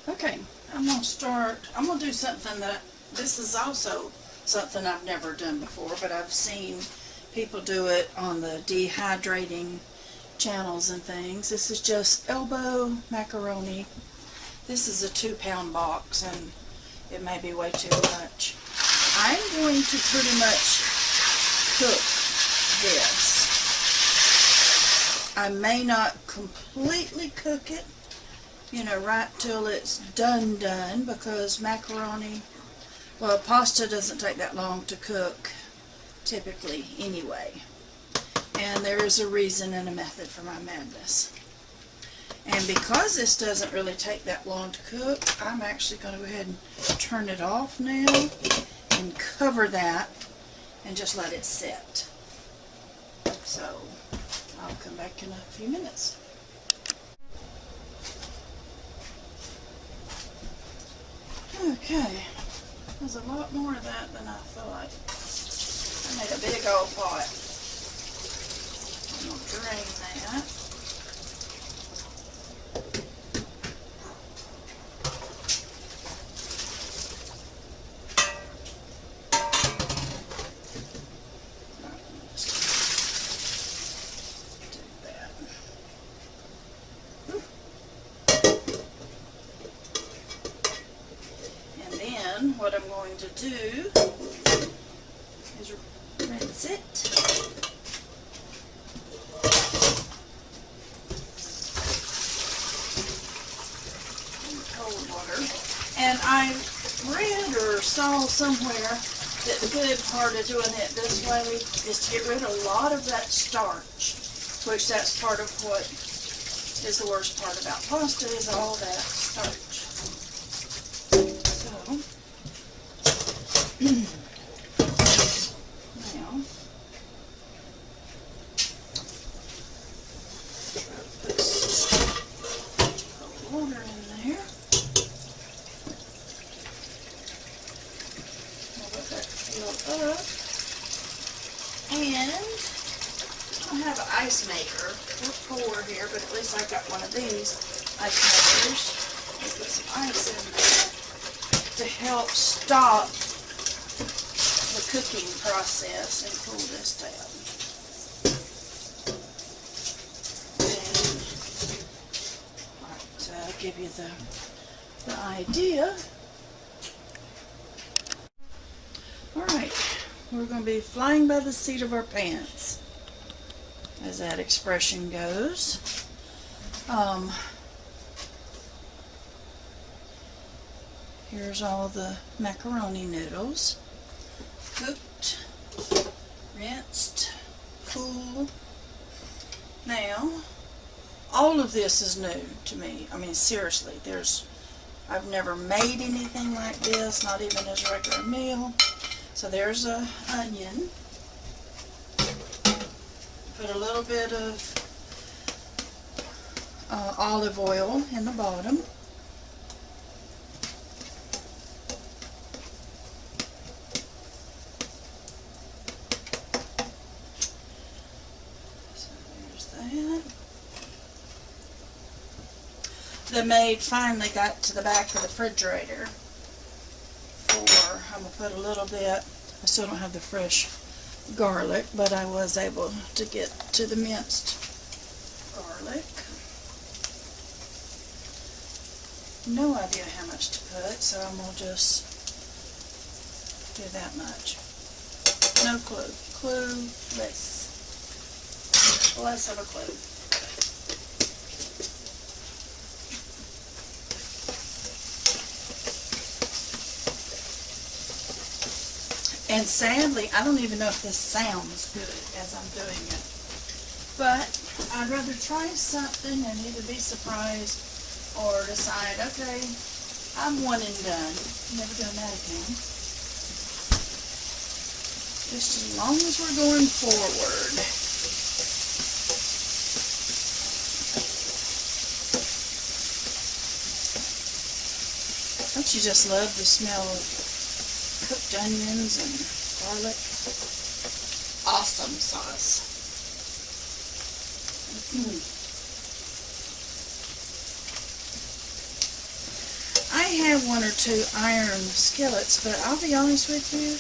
Okay, I'm gonna do something that, this is also something I've never done before, but I've seen people do it on the dehydrating channels and things. This is just elbow macaroni. This is a 2-pound box and it may be way too much. I'm going to pretty much cook this. I may not completely cook it, you know, right till it's done, because macaroni, well, pasta doesn't take that long to cook, typically, anyway. And there is a reason and a method for my madness. And because this doesn't really take that long to cook, I'm actually going to go ahead and turn it off now and cover that and just let it sit. So, I'll come back in a few minutes. Okay, there's a lot more of that than I thought. I made a big old pot. I'm going to drain that. What I'm going to do is rinse it. In cold water. And I read or saw somewhere that the good part of doing it this way is to get rid of a lot of that starch, which that's part of what is the worst part about pasta, is all that starch. So, now, try to put some water in there. I'll let that fill up. And I don't have an ice maker or pour here, but at least I've got one of these ice makers. I'll put some ice in there to help stop the cooking process and cool this down. And I'll give you the idea. Alright, we're going to be flying by the seat of our pants, as that expression goes. Here's all the macaroni noodles. Cooked, rinsed, cool. Now, all of this is new to me. I mean, seriously, I've never made anything like this, not even as a regular meal. So there's a onion. Put a little bit of olive oil in the bottom. The maid finally got to the back of the refrigerator I'm going to put a little bit, I still don't have the fresh garlic, but I was able to get to the minced garlic. No idea how much to put, so I'm going to just do that much. No clue. Clueless. Less of a clue. And sadly, I don't even know if this sounds good as I'm doing it. But I'd rather try something and either be surprised or decide, okay, I'm one and done. Never done that again. Just as long as we're going forward. Don't you just love the smell of cooked onions and garlic? Awesome sauce. may have one or two iron skillets, but I'll be honest with you,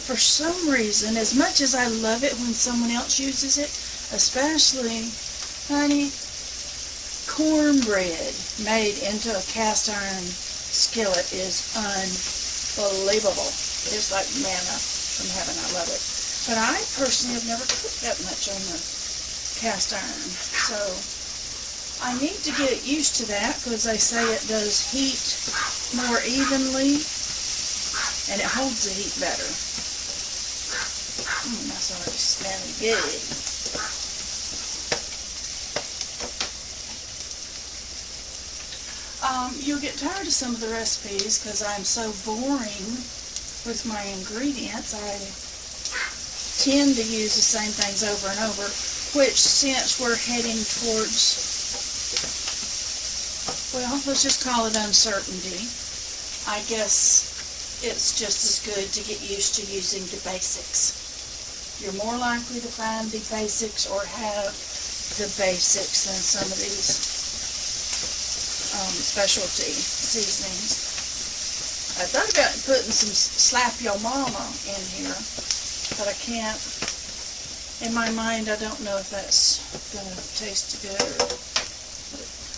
for some reason, as much as I love it when someone else uses it, especially, honey, cornbread made into a cast iron skillet is unbelievable. It's like manna from heaven. I love it. But I personally have never cooked that much on the cast iron. So I need to get used to that because they say it does heat more evenly and it holds the heat better. That's already smelling good. You'll get tired of some of the recipes because I'm so boring with my ingredients. I tend to use the same things over and over, which since we're heading towards, well, let's just call it uncertainty, I guess it's just as good to get used to using the basics. You're more likely to find the basics or have the basics than some of these specialty seasonings. I thought about putting some Slap Yo Mama in here, but I can't. In my mind, I don't know if that's going to taste good.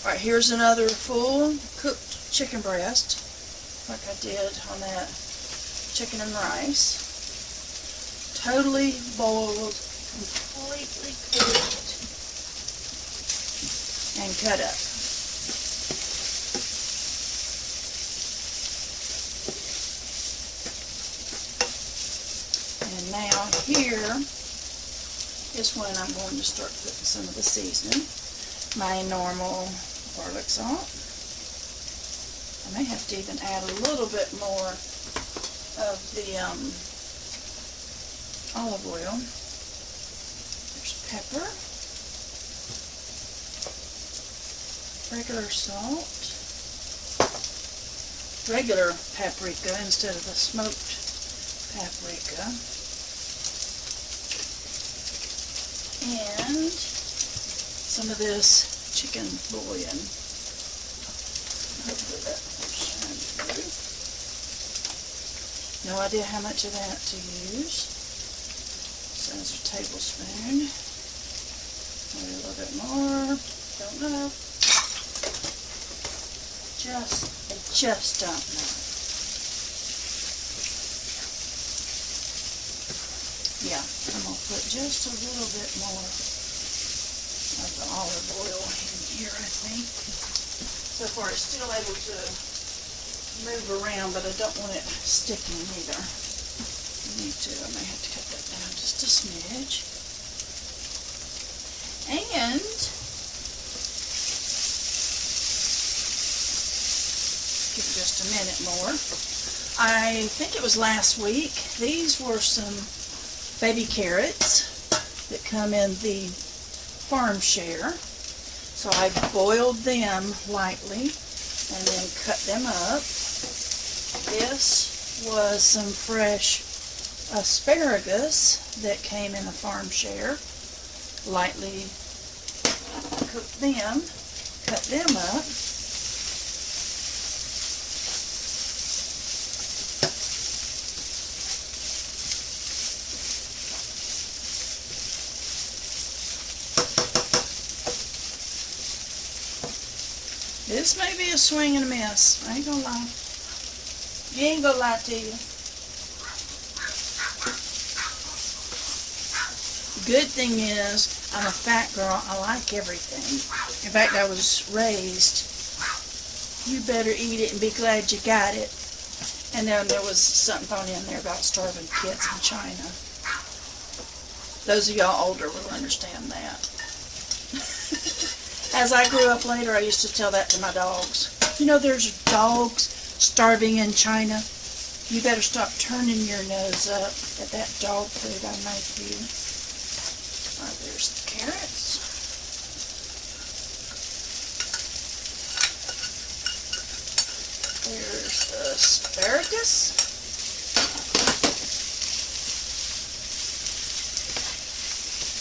Alright, here's another full cooked chicken breast, like I did on that chicken and rice. Totally boiled, completely cooked, and cut up. And now here is when I'm going to start putting some of the seasoning. My normal garlic salt. I may have to even add a little bit more of the olive oil. There's pepper. Regular salt. Regular paprika instead of the smoked paprika. And some of this chicken bouillon. Hopefully that will shine through. No idea how much of that to use. So that's a tablespoon. Maybe a little bit more. Don't know. I just don't know. Yeah, I'm going to put just a little bit more of the olive oil in here, I think. So far it's still able to move around, but I don't want it sticking either. I may have to cut that down just a smidge. And give it just a minute more. I think it was last week. These were some baby carrots that come in the farm share. So I boiled them lightly and then cut them up. This was some fresh asparagus that came in the farm share. Lightly cooked them, cut them up. This may be a swing and a miss. I ain't gonna lie. You ain't gonna lie to you. Good thing is, I'm a fat girl. I like everything. In fact, I was raised, you better eat it and be glad you got it. And then there was something thrown in there about starving kids in China. Those of y'all older will understand that. As I grew up later, I used to tell that to my dogs. You know, there's dogs starving in China. You better stop turning your nose up at that dog food I make you. There's the carrots. There's the asparagus.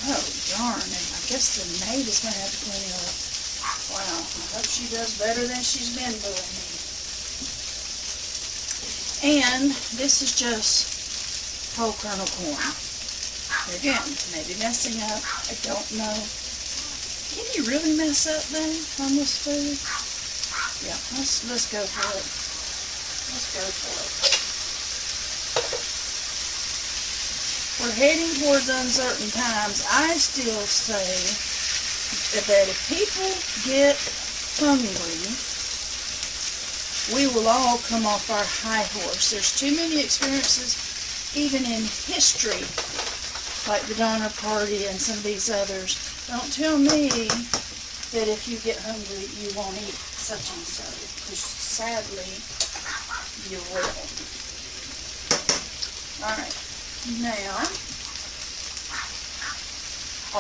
Oh, darn, and I guess the maid is going to have to clean her up. Wow, I hope she does better than she's been doing me. And this is just whole kernel corn. Again, maybe messing up. I don't know. Can you really mess up then on this food? Yeah, let's go for it. Let's go for it. We're heading towards uncertain times. I still say that if people get hungry, we will all come off our high horse. There's too many experiences, even in history, like the Donner Party and some of these others. Don't tell me that if you get hungry, you won't eat such and so, because sadly, you will. Alright, now,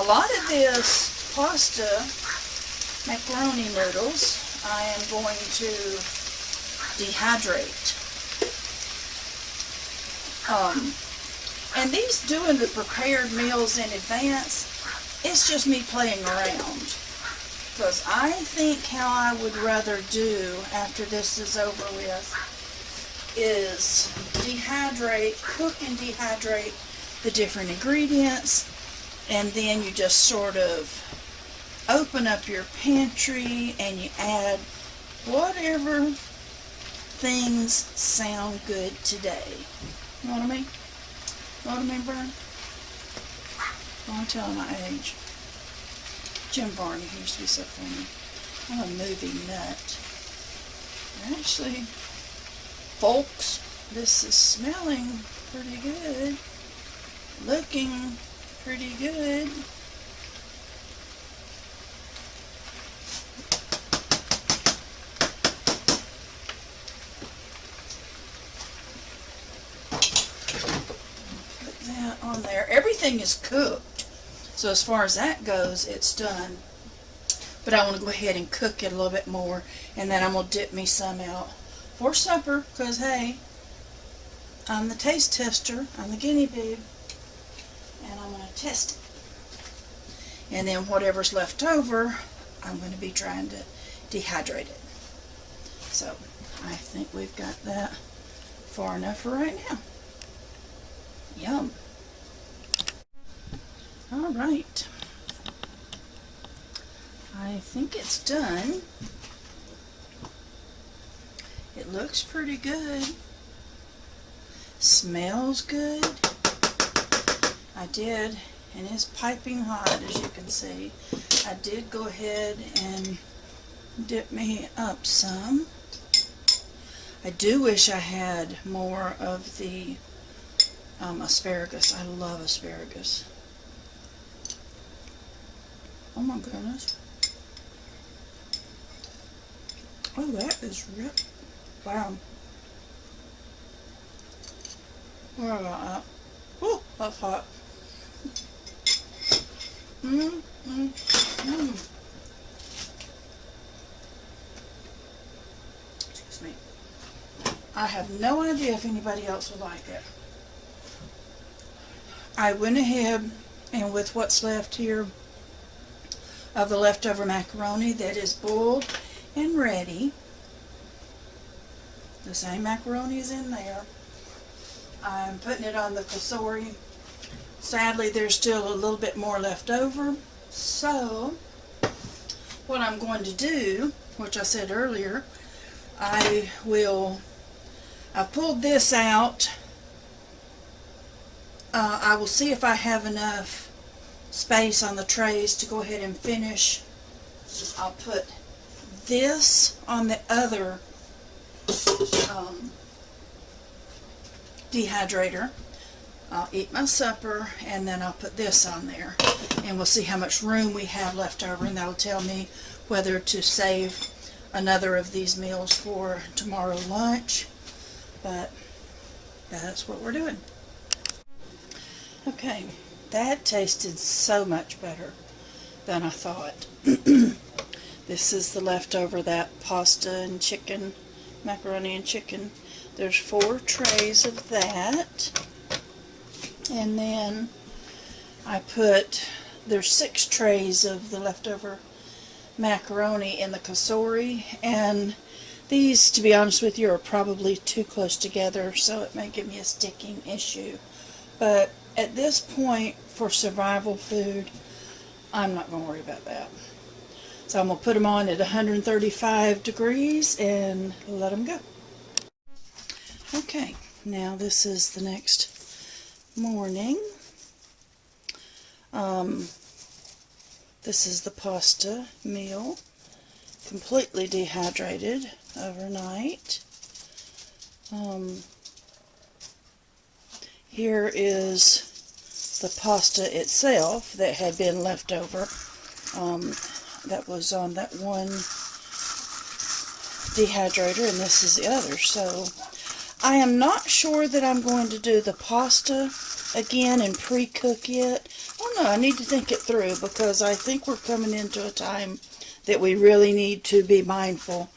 a lot of this pasta macaroni noodles I am going to dehydrate. And these doing the prepared meals in advance, it's just me playing around. Because I think how I would rather do after this is over with is dehydrate, cook and dehydrate the different ingredients, and then you just sort of open up your pantry and you add whatever things sound good today. You know what I mean? You know what I mean, Brian? I'm telling my age. Jim Varney used to be so funny. I'm a movie nut. Actually, folks, this is smelling pretty good. Looking pretty good. Put that on there. Everything is cooked. So as far as that goes, it's done. But I want to go ahead and cook it a little bit more. And then I'm going to dip me some out for supper. Because, hey, I'm the taste tester. I'm the guinea pig. And I'm going to test it. And then whatever's left over, I'm going to be trying to dehydrate it. So I think we've got that far enough for right now. Yum. All right. I think it's done. It looks pretty good. Smells good. I did, and it's piping hot as you can see. I did go ahead and dip me up some. I do wish I had more of the asparagus. I love asparagus. Oh my goodness. Oh, that is real. Wow. What about that? Oh, that's hot. Excuse me. I have no idea if anybody else would like it. I went ahead and with what's left here of the leftover macaroni that is boiled and ready, the same macaroni is in there. I'm putting it on the cassoulet. Sadly, there's still a little bit more left over. So, what I'm going to do, which I said earlier, I've pulled this out. I will see if I have enough space on the trays to go ahead and finish. I'll put this on the other dehydrator. I'll eat my supper and then I'll put this on there, and we'll see how much room we have left over, and that'll tell me whether to save another of these meals for tomorrow lunch. But that's what we're doing. Okay, that tasted so much better than I thought. This is the leftover, that pasta and chicken, macaroni and chicken. There's 4 trays of that. And then there's 6 trays of the leftover macaroni in the cassoulet. And These, to be honest with you, are probably too close together, so it may give me a sticking issue. But at this point, for survival food, I'm not going to worry about that. So I'm going to put them on at 135 degrees and let them go. Okay, now this is the next morning. This is the pasta meal, completely dehydrated overnight. Here is the pasta itself that had been left over. That was on that one dehydrator, and this is the other. So I am not sure that I'm going to do the pasta again and pre-cook it. I don't know, I need to think it through, because I think we're coming into a time that we really need to be mindful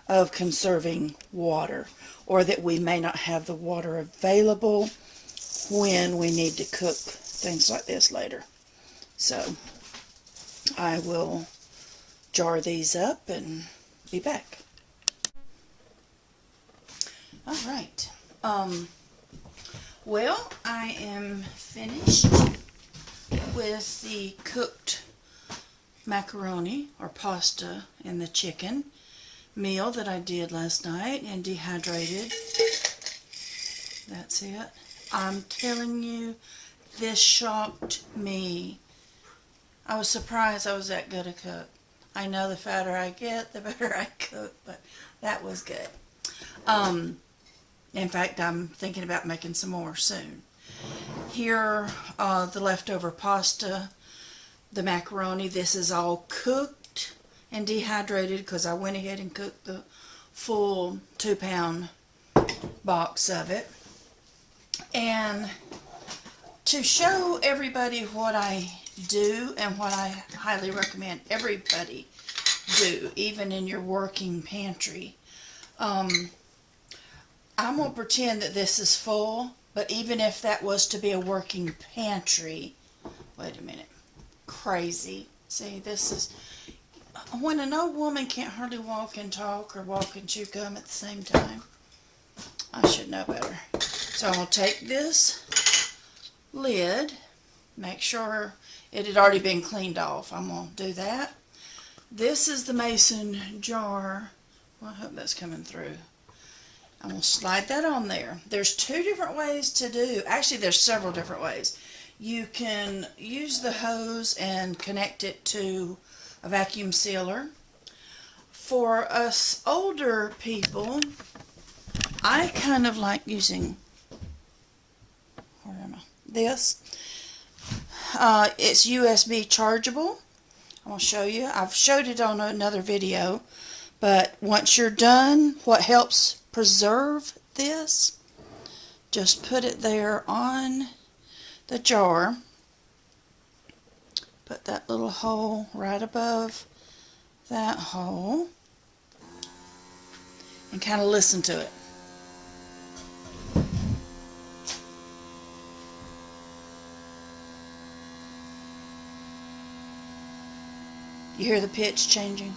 of conserving water, or that we may not have the water available when we need to cook things like this later. So I will jar these up and be back. All right. Well, I am finished with the cooked macaroni or pasta and the chicken meal that I did last night and dehydrated. That's it. I'm telling you, this shocked me. I was surprised I was that good a cook. I know the fatter I get, the better I cook, but that was good. In fact, I'm thinking about making some more soon. Here, the leftover pasta, the macaroni, this is all cooked and dehydrated because I went ahead and cooked the full 2-pound box of it. And to show everybody what I do and what I highly recommend everybody do, even in your working pantry, I'm going to pretend that this is full, but even if that was to be a working pantry, wait a minute, crazy. See, this is, when an old woman can't hardly walk and talk or walk and chew gum at the same time, I should know better. So I'm going to take this lid, make sure it had already been cleaned off. I'm going to do that. This is the mason jar. Well, I hope that's coming through. I'm going to slide that on there. There's 2 different ways to do. Actually, there's several different ways. You can use the hose and connect it to a vacuum sealer. For us older people, I kind of like using, where am I? This. It's USB chargeable. I'm going to show you. I've showed it on another video, but once you're done, what helps preserve this, just put it there on the jar. Put that little hole right above that hole and kind of listen to it. You hear the pitch changing?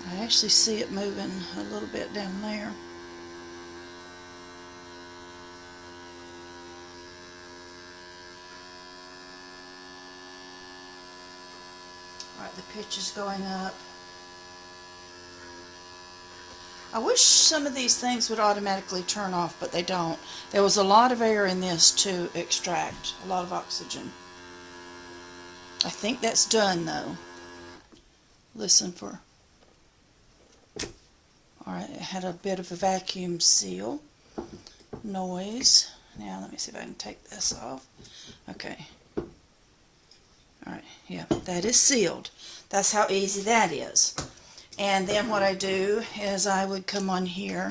I actually see it moving a little bit down there. Alright, the pitch is going up. I wish some of these things would automatically turn off, but they don't. There was a lot of air in this to extract, a lot of oxygen. I think that's done though. Listen for... Alright, it had a bit of a vacuum seal noise. Now let me see if I can take this off. Okay. Alright, yeah, that is sealed. That's how easy that is. And then what I do is I would come on here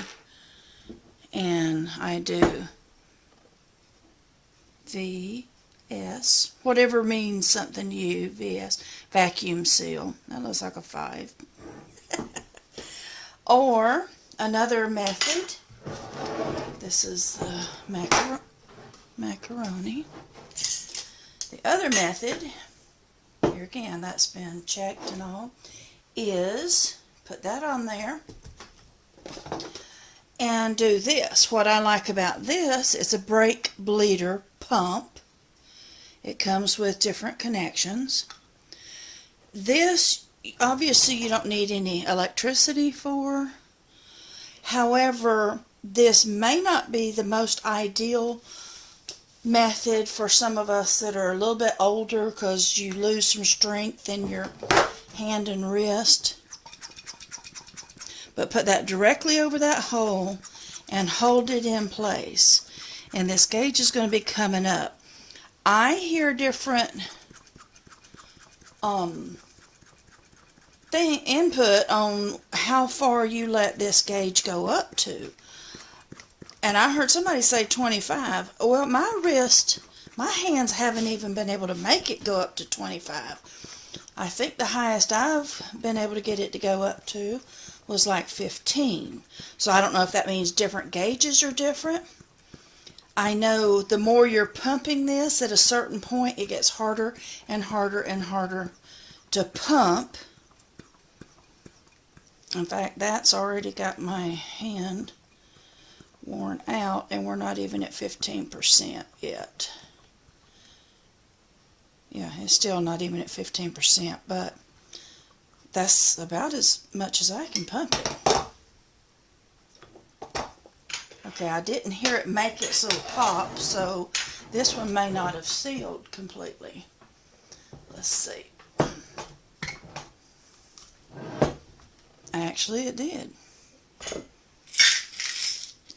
and I do VS, whatever means something to you, VS, vacuum seal. That looks like a 5. Or another method, this is the macaroni. The other method, here again, that's been checked and all, is put that on there and do this. What I like about this, it's a brake bleeder pump. It comes with different connections. This, obviously you don't need any electricity for. However, this may not be the most ideal method for some of us that are a little bit older, because you lose some strength in your hand and wrist. But put that directly over that hole and hold it in place. And this gauge is going to be coming up. I hear different input on how far you let this gauge go up to. And I heard somebody say 25. Well, my hands haven't even been able to make it go up to 25. I think the highest I've been able to get it to go up to was like 15. So I don't know if that means different gauges are different. I know the more you're pumping this, at a certain point it gets harder and harder and harder to pump. In fact, that's already got my hand worn out, and we're not even at 15% yet. Yeah, it's still not even at 15%, but that's about as much as I can pump it. Okay, I didn't hear it make its little pop, so this one may not have sealed completely. Let's see. Actually, it did.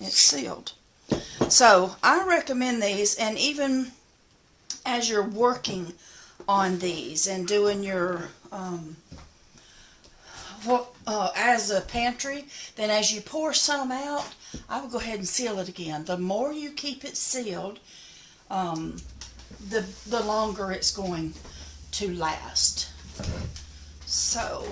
It's sealed. So I recommend these, and even as you're working on these and doing your as a pantry, then as you pour some out, I will go ahead and seal it again. The more you keep it sealed, the longer it's going to last. So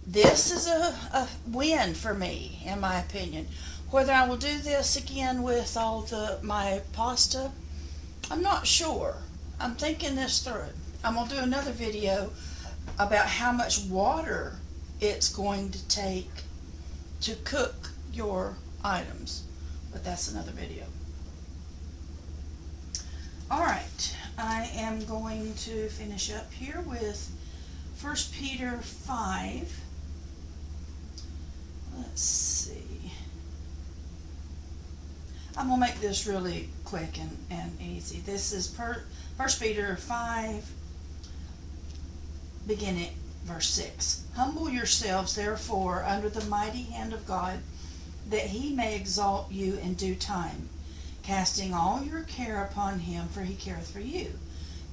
this is a win for me, in my opinion. Whether I will do this again with all my pasta, I'm not sure. I'm thinking this through. I'm going to do another video about how much water it's going to take to cook your items. But that's another video. Alright, I am going to finish up here with 1 Peter 5. Let's see. I'm going to make this really quick and easy. This is 1 Peter 5, beginning verse 6. Humble yourselves, therefore, under the mighty hand of God, that he may exalt you in due time, casting all your care upon him, for he careth for you.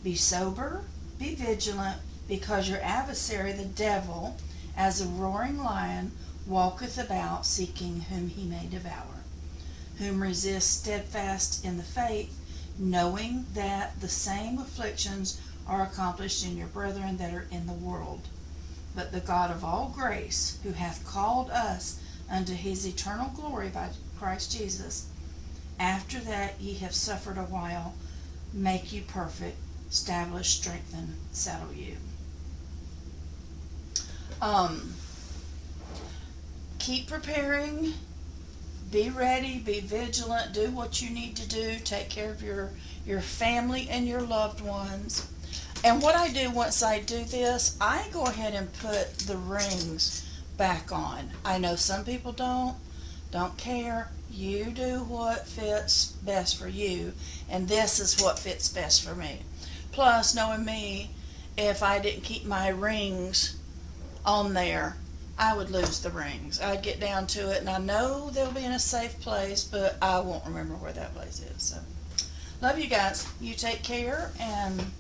Be sober, be vigilant, because your adversary, the devil, as a roaring lion, walketh about, seeking whom he may devour. Whom resist steadfast in the faith, knowing that the same afflictions are accomplished in your brethren that are in the world. But the God of all grace, who hath called us unto his eternal glory by Christ Jesus, after that ye have suffered a while, make you perfect, establish, strengthen, settle you. Keep preparing. Be ready, be vigilant, do what you need to do, take care of your family and your loved ones. And what I do once I do this, I go ahead and put the rings back on. I know some people don't care. You do what fits best for you, and this is what fits best for me. Plus, knowing me, if I didn't keep my rings on there, I would lose the rings. I'd get down to it, and I know they'll be in a safe place, but I won't remember where that place is. So, love you guys. You take care, and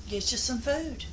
get you some food.